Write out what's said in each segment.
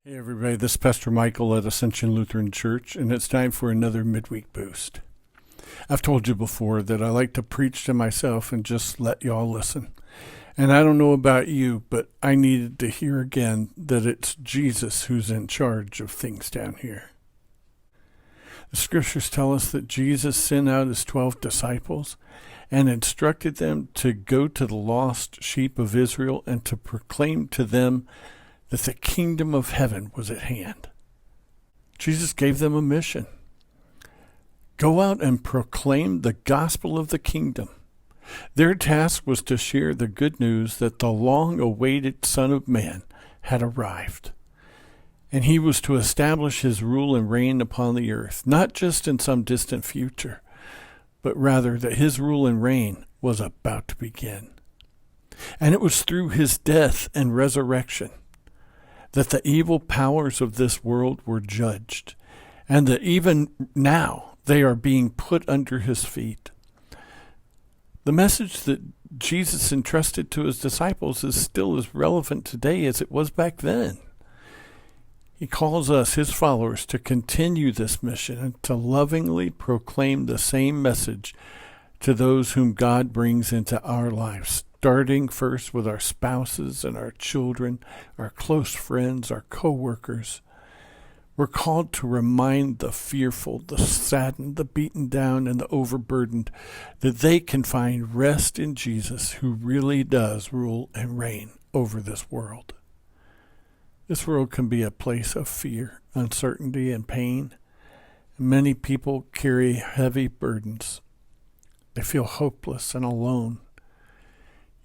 Hey everybody, this is Pastor Michael at Ascension Lutheran Church, and it's time for another Midweek Boost. I've told you before that I like to preach to myself and just let y'all listen. And I don't know about you, but I needed to hear again that it's Jesus who's in charge of things down here. The scriptures tell us that Jesus sent out his 12 disciples and instructed them to go to the lost sheep of Israel and to proclaim to them that the kingdom of heaven was at hand. Jesus gave them a mission. Go out and proclaim the gospel of the kingdom. Their task was to share the good news that the long-awaited Son of Man had arrived. And he was to establish his rule and reign upon the earth, not just in some distant future, but rather that his rule and reign was about to begin. And it was through his death and resurrection that the evil powers of this world were judged, and that even now they are being put under his feet. The message that Jesus entrusted to his disciples is still as relevant today as it was back then. He calls us, his followers, to continue this mission and to lovingly proclaim the same message to those whom God brings into our lives, starting first with our spouses and our children, our close friends, our co-workers. We're called to remind the fearful, the saddened, the beaten down, and the overburdened that they can find rest in Jesus, who really does rule and reign over this world. This world can be a place of fear, uncertainty, and pain. Many people carry heavy burdens. They feel hopeless and alone.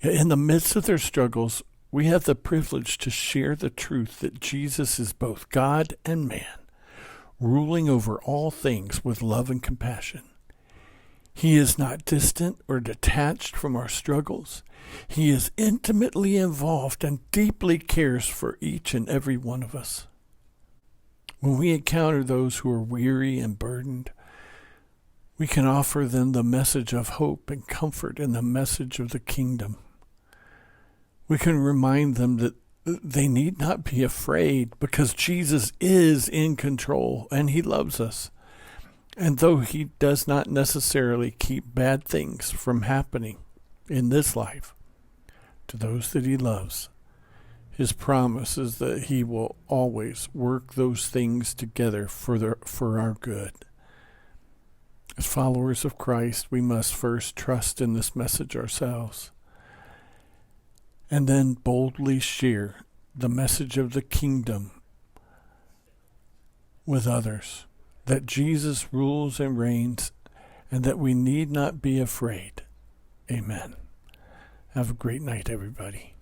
Yet in the midst of their struggles, we have the privilege to share the truth that Jesus is both God and man, ruling over all things with love and compassion. He is not distant or detached from our struggles. He is intimately involved and deeply cares for each and every one of us. When we encounter those who are weary and burdened, we can offer them the message of hope and comfort and the message of the kingdom. We can remind them that they need not be afraid because Jesus is in control and he loves us. And though he does not necessarily keep bad things from happening in this life to those that he loves, his promise is that he will always work those things together for our good. As followers of Christ, we must first trust in this message ourselves, and then boldly share the message of the kingdom with others, that Jesus rules and reigns, and that we need not be afraid. Amen. Have a great night, everybody.